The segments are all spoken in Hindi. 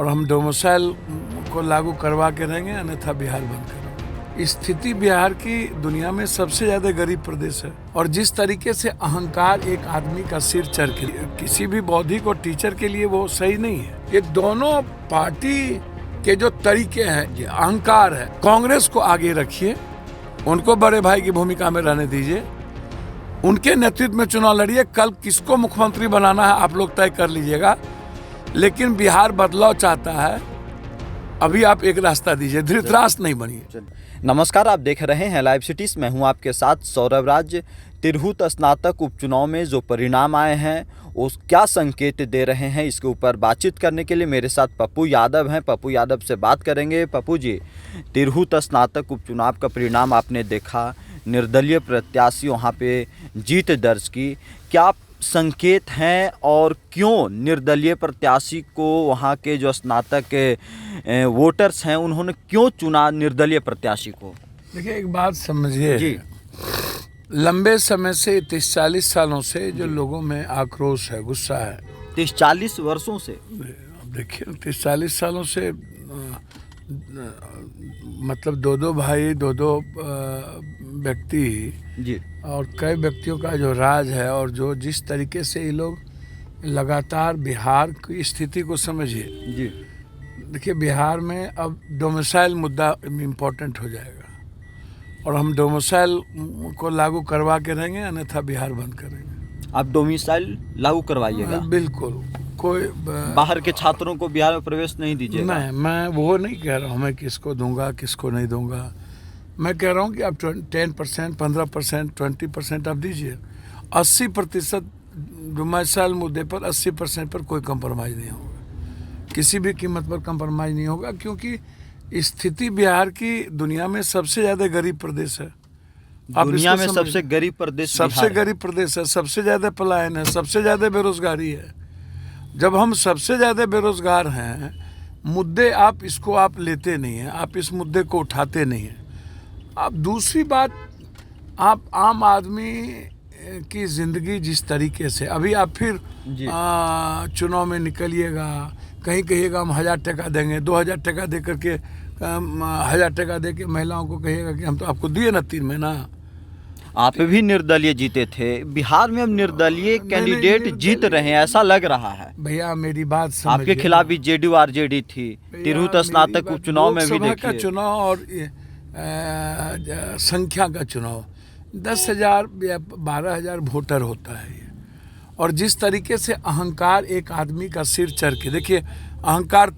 और हम डोमिसाइल को लागू करवा के रहेंगे, अन्यथा बिहार बंद करेंगे। स्थिति बिहार की दुनिया में सबसे ज़्यादा गरीब प्रदेश है और जिस तरीके से अहंकार एक आदमी का सिर चढ़ के किसी भी बौद्धिक और टीचर के लिए वो सही नहीं है। ये दोनों पार्टी के जो तरीके हैं, ये अहंकार है। कांग्रेस को आगे रखिए, उनको बड़े भाई की भूमिका में रहने दीजिए, उनके नेतृत्व में चुनाव लड़िए। कल किसको मुख्यमंत्री बनाना है आप लोग तय कर लीजिएगा, लेकिन बिहार बदलाव चाहता है। अभी आप एक रास्ता दीजिए, धृतराष्ट्र नहीं बनिए। नमस्कार, आप देख रहे हैं लाइव सिटीज। मैं हूं आपके साथ सौरभ राज। तिरहुत स्नातक उपचुनाव में जो परिणाम आए हैं वो क्या संकेत दे रहे हैं, इसके ऊपर बातचीत करने के लिए मेरे साथ पप्पू यादव हैं। पप्पू यादव से बात करेंगे। पप्पू जी, तिरहुत स्नातक उपचुनाव का परिणाम आपने देखा, निर्दलीय प्रत्याशी वहाँ पे जीत दर्ज की। क्या संकेत हैं और क्यों निर्दलीय प्रत्याशी को वहाँ के जो स्नातक वोटर्स हैं उन्होंने क्यों चुना निर्दलीय प्रत्याशी को? देखिए, एक बात समझिए जी, लंबे समय से 30-40 सालों से जो लोगों में आक्रोश है, गुस्सा है, 30-40 वर्षों से। अब देखिए 30-40 सालों से मतलब दो भाई, दो व्यक्ति जी और कई व्यक्तियों का जो राज है, और जो जिस तरीके से ये लोग लगातार बिहार की स्थिति को समझिए। जी, देखिए, बिहार में अब डोमिसाइल मुद्दा इम्पोर्टेंट हो जाएगा और हम डोमिसाइल को लागू करवा के रहेंगे, अन्यथा बिहार बंद करेंगे। आप डोमिसाइल लागू करवाइएगा? बिल्कुल। कोई बाहर के छात्रों को बिहार में प्रवेश नहीं दीजिएगा? नहीं, मैं वो नहीं कह रहा हूँ मैं किसको दूंगा किसको नहीं दूंगा। मैं कह रहा हूँ कि आप 10%, 15%, 20% आप दीजिए। 80% डोमिसाइल मुद्दे पर 80% पर कोई कंप्रोमाइज़ नहीं होगा, किसी भी कीमत पर कंप्रोमाइज़ नहीं होगा, क्योंकि स्थिति बिहार की दुनिया में सबसे ज़्यादा गरीब प्रदेश है। दुनिया में सबसे गरीब प्रदेश सबसे गरीब प्रदेश है, सबसे ज़्यादा पलायन है, सबसे ज़्यादा बेरोजगारी है। जब हम सबसे ज़्यादा बेरोजगार हैं, मुद्दे आप इसको आप लेते नहीं हैं, आप इस मुद्दे को उठाते नहीं हैं। अब दूसरी बात, आप आम आदमी की ज़िंदगी जिस तरीके से अभी आप फिर चुनाव में निकलिएगा, कहीं कहिएगा हम 1000 टका देंगे, 2000 टका दे करके 1000 टका दे के महिलाओं को कहिएगा कि हम तो आपको दिए ना 3 महीना। आप भी निर्दलीय जीते थे, बिहार में अब निर्दलीय कैंडिडेट जीत रहे हैं ऐसा लग रहा है। भैया मेरी बात समझिए, आपके खिलाफ भी जेडीयू आरजेडी थी। तिरहुत स्नातक उपचुनाव में भी देखिए, का चुनाव और संख्या का चुनाव 10,000 या 12,000 वोटर होता है ये। और जिस तरीके से अहंकार एक आदमी का सिर चढ़ के, देखिए अहंकार,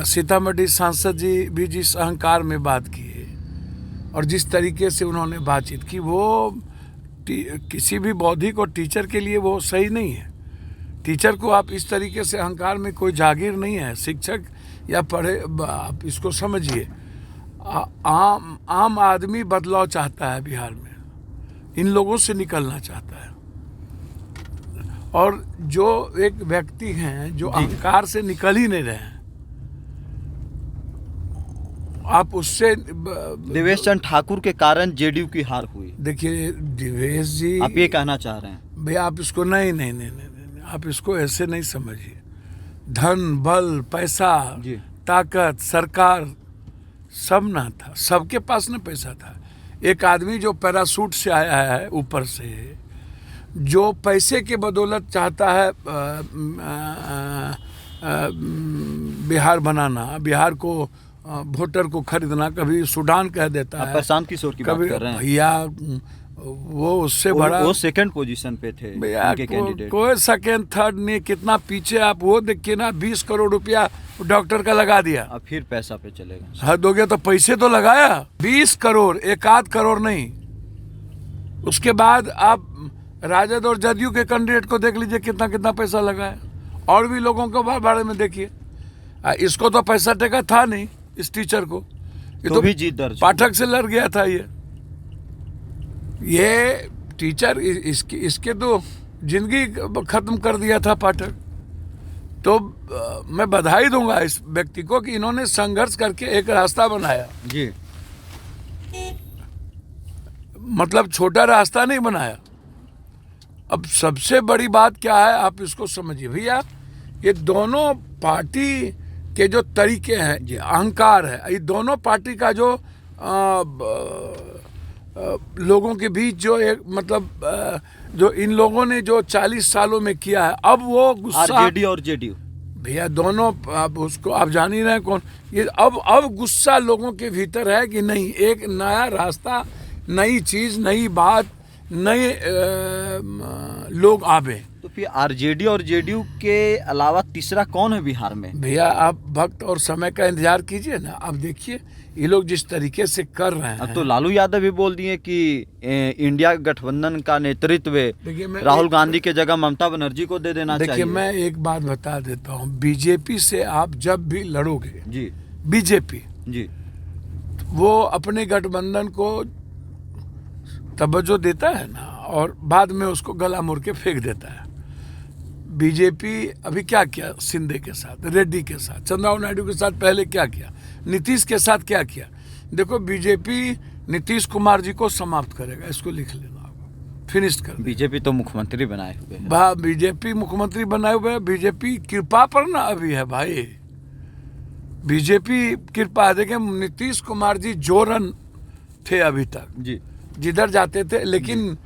सीतामढ़ी सांसद जी भी जिस अहंकार में बात की है और जिस तरीके से उन्होंने बातचीत की, वो किसी भी बौद्धिक और टीचर के लिए वो सही नहीं है। टीचर को आप इस तरीके से अहंकार में कोई जागीर नहीं है, शिक्षक या पढ़े, आप इसको समझिए। आम आदमी बदलाव चाहता है बिहार में, इन लोगों से निकलना चाहता है। और जो एक व्यक्ति हैं जो अहंकार से निकल ही नहीं रहे हैं, आप उससे देवेश चंद्र ठाकुर के कारण जेडीयू की हार हुई। देखिए देवेश जी, आप ये कहना चाह रहे हैं? भैया आप इसको नहीं, आप इसको ऐसे नहीं समझिए। धन, बल, पैसा, ताकत, सरकार सब ना था, सबके पास ना पैसा था। एक आदमी जो पैराशूट से आया है ऊपर से, जो पैसे के बदौलत चाहता है बिहार बनाना, बिहार को वोटर को खरीदना, कभी सूडान कह देता है। प्रशांत किशोर की बात कर रहे हैं? भैया वो उससे बड़ा, वो सेकंड पोजीशन पे थे उनके कैंडिडेट। कोई सेकंड थर्ड नहीं, कितना पीछे आप वो देखिए ना। 20 करोड़ रुपया डॉक्टर का लगा दिया, अब फिर पैसा पे चलेगा। हद हो गया, तो पैसे तो लगाया 20 करोड़, 1 करोड़ नहीं। उसके बाद आप राजद और जदयू के कैंडिडेट को देख लीजिए कितना कितना पैसा लगाया, और भी लोगों के बारे में देखिए। इसको तो पैसा टेका था नहीं, इस टीचर को, ये तो भी जीत दर्ज पाठक से लड़ गया था। ये टीचर इसके तो जिंदगी खत्म कर दिया था पाठक। तो मैं बधाई दूंगा इस व्यक्ति को कि इन्होंने संघर्ष करके एक रास्ता बनाया जी, मतलब छोटा रास्ता नहीं बनाया। अब सबसे बड़ी बात क्या है, आप इसको समझिए भैया। ये दोनों पार्टी के जो तरीके हैं, ये अहंकार है, ये दोनों पार्टी का जो लोगों के बीच जो एक मतलब जो इन लोगों ने जो 40 सालों में किया है, अब वो गुस्सा आरजेडी और जेडीयू भैया दोनों, अब उसको आप जान ही रहे हैं कौन ये। अब गुस्सा लोगों के भीतर है कि नहीं, एक नया रास्ता, नई चीज, नई बात, नए लोग आवे। तो फिर आरजेडी और जेडीयू के अलावा तीसरा कौन है बिहार में? भैया आप वक्त और समय का इंतजार कीजिए ना, अब देखिए ये लोग जिस तरीके से कर रहे हैं। अब तो लालू यादव भी बोल दिए कि इंडिया गठबंधन का नेतृत्व राहुल गांधी के जगह ममता बनर्जी को दे देना चाहिए। देखिए मैं एक बात बता देता हूँ, बीजेपी से आप जब भी लड़ोगे जी, बीजेपी जी, वो अपने गठबंधन को तवज्जो देता है ना, और बाद में उसको गला मोड़ के फेंक देता है। बीजेपी अभी क्या किया शिंदे के साथ, रेड्डी के साथ, चंद्रबाबू नायडू के साथ, पहले क्या किया, नीतीश के साथ क्या किया। देखो बीजेपी नीतीश कुमार जी को समाप्त करेगा, इसको लिख लेना, फिनिश कर। बीजेपी तो मुख्यमंत्री बनाए हुए हैं। बीजेपी मुख्यमंत्री बनाए हुए है, बीजेपी कृपा पर ना अभी है भाई, बीजेपी कृपा है। देखें नीतीश कुमार जी जोरन थे अभी तक जी, जिधर जाते थे, लेकिन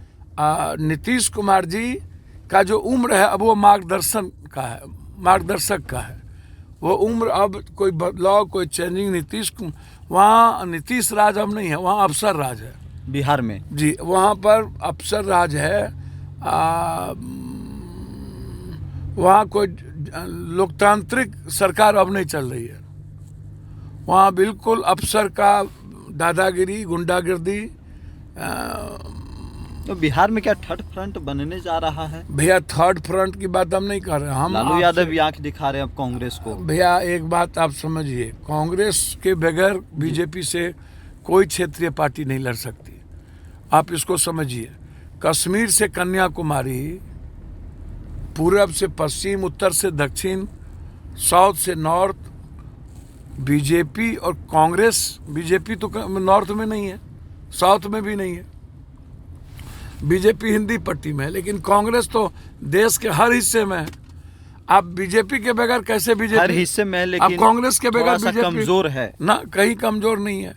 नीतीश कुमार जी का जो उम्र है अब वो मार्गदर्शक का है, वो उम्र अब कोई बदलाव, कोई चेंजिंग वहाँ नीतीश राज अब नहीं है, वहाँ अफसर राज है बिहार में जी, वहाँ पर अफसर राज है। वहाँ कोई लोकतांत्रिक सरकार अब नहीं चल रही है, वहाँ बिल्कुल अफसर का दादागिरी, गुंडागिर्दी। तो बिहार में क्या थर्ड फ्रंट बनने जा रहा है? भैया थर्ड फ्रंट की बात हम नहीं कर रहे, हम लालू यादव भी आंख दिखा रहे हैं अब कांग्रेस को। भैया एक बात आप समझिए, कांग्रेस के बगैर बीजेपी से कोई क्षेत्रीय पार्टी नहीं लड़ सकती, आप इसको समझिए। कश्मीर से कन्याकुमारी, पूरब से पश्चिम, उत्तर से दक्षिण, साउथ से नॉर्थ, बीजेपी और कांग्रेस। बीजेपी तो नॉर्थ में नहीं है, साउथ में भी नहीं है, बीजेपी हिंदी पट्टी में है, लेकिन कांग्रेस तो देश के हर हिस्से में है। आप बीजेपी के बगैर कैसे बीजेपी हर हिस्से में, लेकिन आप कांग्रेस के बगैर बीजेपी कमजोर है ना, कहीं कमजोर नहीं है,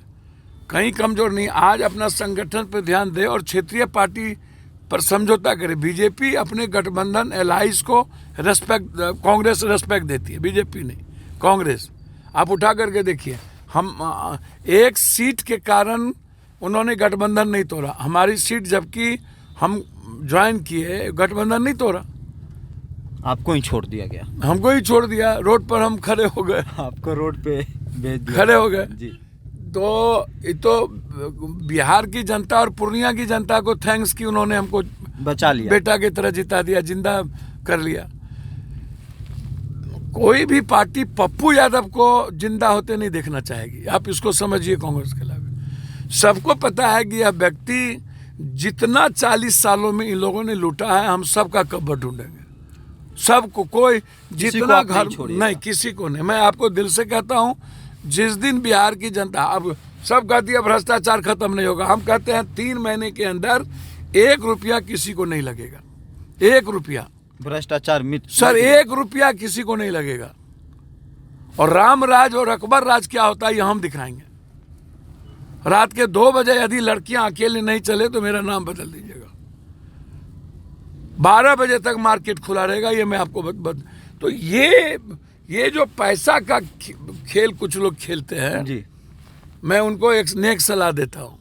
कहीं कमजोर नहीं। आज अपना संगठन पर ध्यान दे और क्षेत्रीय पार्टी पर समझौता करे। बीजेपी अपने गठबंधन एलाइज को रेस्पेक्ट, कांग्रेस रेस्पेक्ट देती है, बीजेपी नहीं, कांग्रेस। आप उठा करके देखिए, हम एक सीट के कारण उन्होंने गठबंधन नहीं तोड़ा, हमारी सीट जबकि हम ज्वाइन किए, गठबंधन नहीं तोड़ा, आपको ही छोड़ दिया गया, हमको ही छोड़ दिया, रोड पर हम खड़े हो गए, आपको रोड पे भेज दिया, खड़े हो गए जी। तो ये तो बिहार की जनता और पूर्णिया की जनता को थैंक्स कि उन्होंने हमको बचा लिया, बेटा की तरह जिता दिया, जिंदा कर लिया। कोई भी पार्टी पप्पू यादव को जिंदा होते नहीं देखना चाहेगी, आप इसको समझिए। कांग्रेस के अलावा सबको पता है कि यह व्यक्ति जितना 40 सालों में इन लोगों ने लूटा है, हम सबका कब्र ढूंढेंगे, सबको। कोई जितना घर नहीं, किसी को नहीं। मैं आपको दिल से कहता हूं, जिस दिन बिहार की जनता, अब सब कहती है भ्रष्टाचार खत्म नहीं होगा, हम कहते हैं 3 महीने के अंदर 1 रुपया किसी को नहीं लगेगा, 1 रुपया भ्रष्टाचार मिट सर, 1 रुपया किसी को नहीं लगेगा। और राम राज और अकबर राज क्या होता है ये हम दिखाएंगे। रात के 2 बजे यदि लड़कियां अकेले नहीं चले तो मेरा नाम बदल दीजिएगा, 12 बजे तक मार्केट खुला रहेगा, ये मैं आपको तो ये जो पैसा का खेल कुछ लोग खेलते हैं जी, मैं उनको एक नेक सलाह देता हूं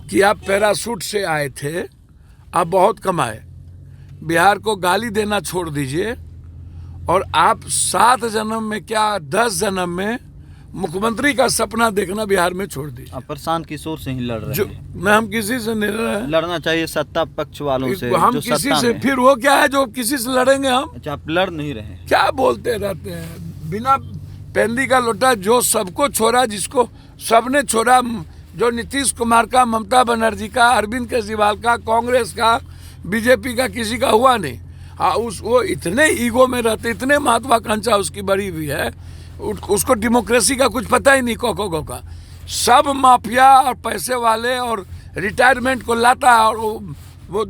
कि आप पैराशूट से आए थे, आप बहुत कमाए, बिहार को गाली देना छोड़ दीजिए और आप 7 जन्म में क्या 10 जन्म में मुख्यमंत्री का सपना देखना बिहार में छोड़ दीजिए। आप प्रशांत किशोर से ही लड़ रहे हैं। मैं हम किसी से नहीं लड़ रहे, लड़ना चाहिए सत्ता पक्ष वालों से, हम जो किसी सत्ता से में। फिर वो क्या है जो किसी से लड़ेंगे हम? अच्छा, आप लड़ नहीं रहे हैं, क्या बोलते रहते हैं बिना पेंदी का लोटा, जो सबको छोड़ा, जिसको सबने छोड़ा, जो नीतीश कुमार का, ममता बनर्जी का, अरविंद केजरीवाल का, कांग्रेस का, बीजेपी का, किसी का हुआ नहीं। हाँ, वो इतने ईगो में रहते, इतने महत्वाकांक्षा उसकी बड़ी हुई है, उसको डेमोक्रेसी का कुछ पता ही नहीं, को का सब माफिया और पैसे वाले और रिटायरमेंट को लाता है और वो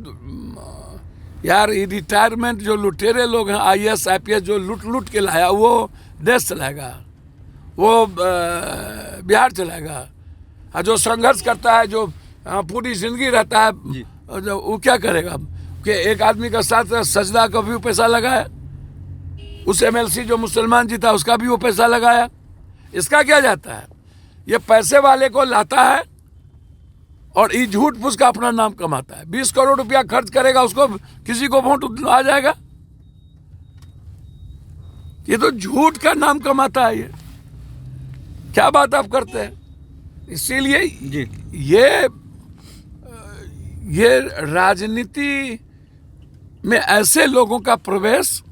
यार ये रिटायरमेंट जो लुटेरे लोग हैं, IAS IPS जो लूट के लाया, वो देश चलाएगा, वो बिहार चलाएगा। और जो संघर्ष करता है, जो पूरी जिंदगी रहता है, वो क्या करेगा? कि एक आदमी का साथ सजदा का भी पैसा लगाया, उस MLC जो मुसलमान जी था उसका भी वो पैसा लगाया। इसका क्या जाता है? ये पैसे वाले को लाता है और ये झूठ फूस का अपना नाम कमाता है। 20 करोड़ रुपया खर्च करेगा, उसको किसी को वोट आ जाएगा? ये तो झूठ का नाम कमाता है। ये क्या बात आप करते हैं? इसीलिए ये राजनीति में ऐसे लोगों का प्रवेश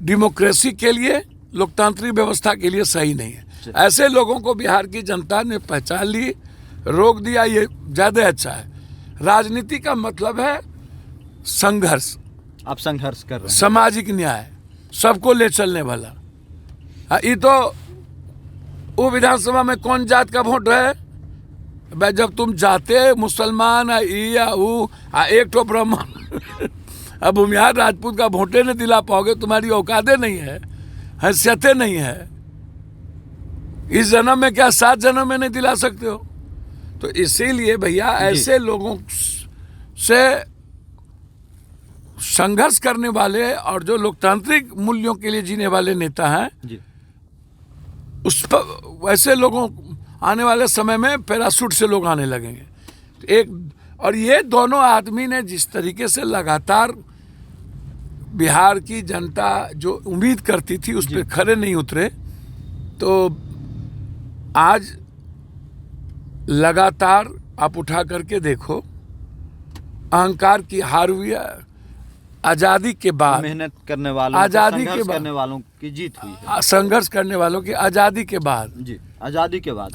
डेमोक्रेसी के लिए, लोकतांत्रिक व्यवस्था के लिए सही नहीं है। ऐसे लोगों को बिहार की जनता ने पहचान ली, रोक दिया, ये ज्यादा अच्छा है। राजनीति का मतलब है संघर्ष। आप संघर्ष कर रहे हैं, सामाजिक न्याय, सबको ले चलने वाला। ये तो वो विधानसभा में कौन जात का वोट है? जब तुम जाते मुसलमान या वो एक तो ब्राह्मण अब भूमिहार राजपूत का वोटे नहीं दिला पाओगे, तुम्हारी औकातें नहीं है, हैसियतें नहीं है। इस जन्म में क्या 7 जन्म में नहीं दिला सकते हो? तो इसीलिए भैया ऐसे लोगों से संघर्ष करने वाले और जो लोकतांत्रिक मूल्यों के लिए जीने वाले नेता हैं, उस पर वैसे लोगों आने वाले समय में पैराशूट से लोग आने लगेंगे। और ये दोनों आदमी ने जिस तरीके से लगातार बिहार की जनता जो उम्मीद करती थी उस पर खरे नहीं उतरे, तो आज लगातार आप उठा करके देखो, अहंकार की हार हुई है। आजादी के बाद मेहनत करने वालों, आजादी के बाद करने वालों की जीत हुई है। संघर्ष करने वालों की आजादी के बाद,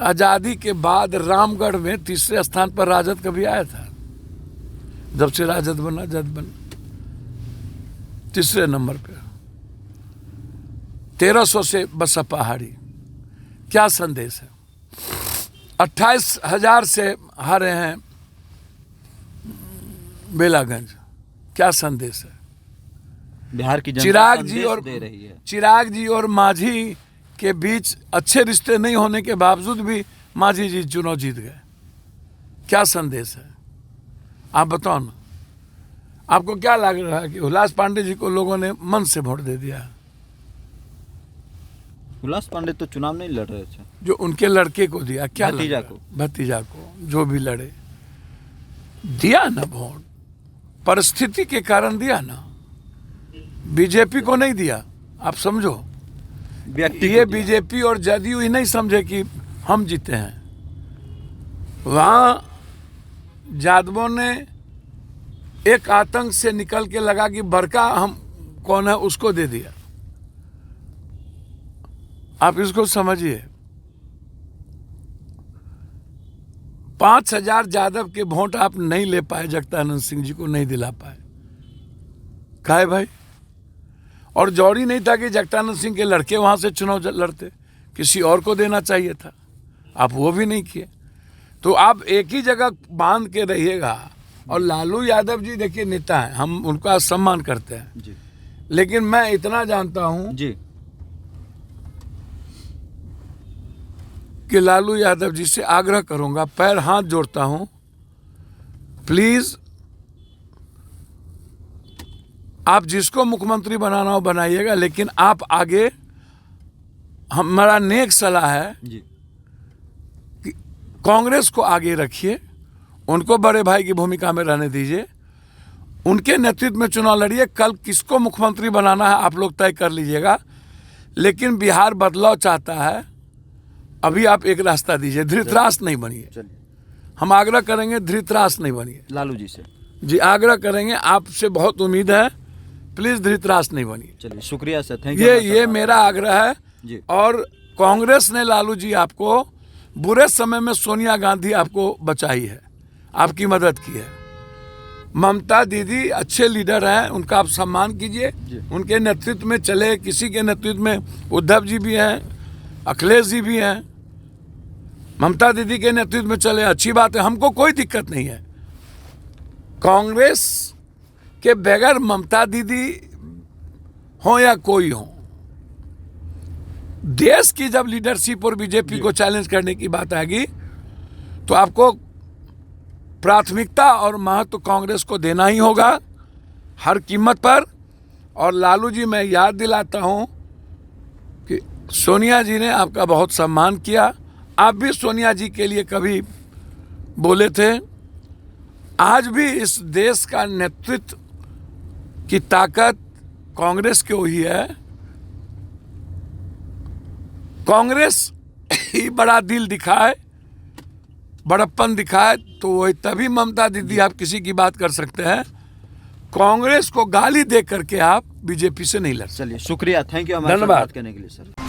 आजादी के बाद रामगढ़ में 3रे स्थान पर राजद कभी आया था? जब से राजद बना, जद बना 3रे नंबर पे, 1300 से बसपा पहाड़ी। क्या संदेश है? 28,000 से हारे हैं बेलागंज। क्या संदेश है? बिहार की जनता चिराग जी और मांझी के बीच अच्छे रिश्ते नहीं होने के बावजूद भी मांझी जी चुनाव जीत गए। क्या संदेश है? आप बताओ ना। आपको क्या लग रहा है कि हुलास पांडे जी को लोगों ने मन से वोट दे दिया? हुलास पांडे तो चुनाव नहीं लड़ रहे थे, जो उनके लड़के को दिया। क्या भतीजा को जो भी लड़े दिया ना वोट, परिस्थिति के कारण दिया ना, बीजेपी को नहीं दिया। आप समझो, ये बीजेपी और जदयू ही नहीं समझे कि हम जीते हैं। वहां यादवों ने एक आतंक से निकल के लगा कि बड़का हम कौन है उसको दे दिया। आप इसको समझिए। 5,000 यादव के वोट आप नहीं ले पाए, जगदानंद सिंह जी को नहीं दिला पाए। काहे भाई? और जरूरी नहीं था कि जगदानंद सिंह के लड़के वहां से चुनाव लड़ते, किसी और को देना चाहिए था। आप वो भी नहीं किए। तो आप एक ही जगह बांध के रहिएगा। और लालू यादव जी देखिए नेता हैं, हम उनका सम्मान करते हैं जी। लेकिन मैं इतना जानता हूं जी कि लालू यादव जी से आग्रह करूंगा, पैर हाथ जोड़ता हूं, प्लीज आप जिसको मुख्यमंत्री बनाना हो बनाइएगा, लेकिन आप आगे, हमारा नेक सलाह है जी कि कांग्रेस को आगे रखिए, उनको बड़े भाई की भूमिका में रहने दीजिए, उनके नेतृत्व में चुनाव लड़िए। कल किसको मुख्यमंत्री बनाना है आप लोग तय कर लीजिएगा, लेकिन बिहार बदलाव चाहता है। अभी आप एक रास्ता दीजिए, धृतराष्ट्र नहीं बनिए। हम आग्रह करेंगे, धृतराष्ट्र नहीं बनिए। लालू जी से जी आग्रह करेंगे, आपसे बहुत उम्मीद है, प्लीज धृतराष्ट्र नहीं बनिए। चलिए, शुक्रिया सर, थैंक यू। ये मेरा आग्रह है जी। और कांग्रेस ने लालू जी आपको बुरे समय में, सोनिया गांधी आपको बचाई है, आपकी मदद की है। ममता दीदी अच्छे लीडर हैं, उनका आप सम्मान कीजिए, उनके नेतृत्व में चले। किसी के नेतृत्व में उद्धव जी भी हैं, अखिलेश जी भी हैं, ममता दीदी के नेतृत्व में चले, अच्छी बात है, हमको कोई दिक्कत नहीं है। कांग्रेस कि बगैर ममता दीदी हो या कोई हो, देश की जब लीडरशिप और बीजेपी को चैलेंज करने की बात आएगी तो आपको प्राथमिकता और महत्व कांग्रेस को देना ही होगा हर कीमत पर। और लालू जी, मैं याद दिलाता हूं कि सोनिया जी ने आपका बहुत सम्मान किया, आप भी सोनिया जी के लिए कभी बोले थे। आज भी इस देश का नेतृत्व की ताकत कांग्रेस को ही है। कांग्रेस ही बड़ा दिल दिखाए, बड़प्पन दिखाए तो वही तभी ममता दीदी आप किसी की बात कर सकते हैं। कांग्रेस को गाली दे करके आप बीजेपी से नहीं लड़ सकते। चलिए, शुक्रिया, थैंक यू हमारे साथ धन्यवाद। बात करने के लिए सर।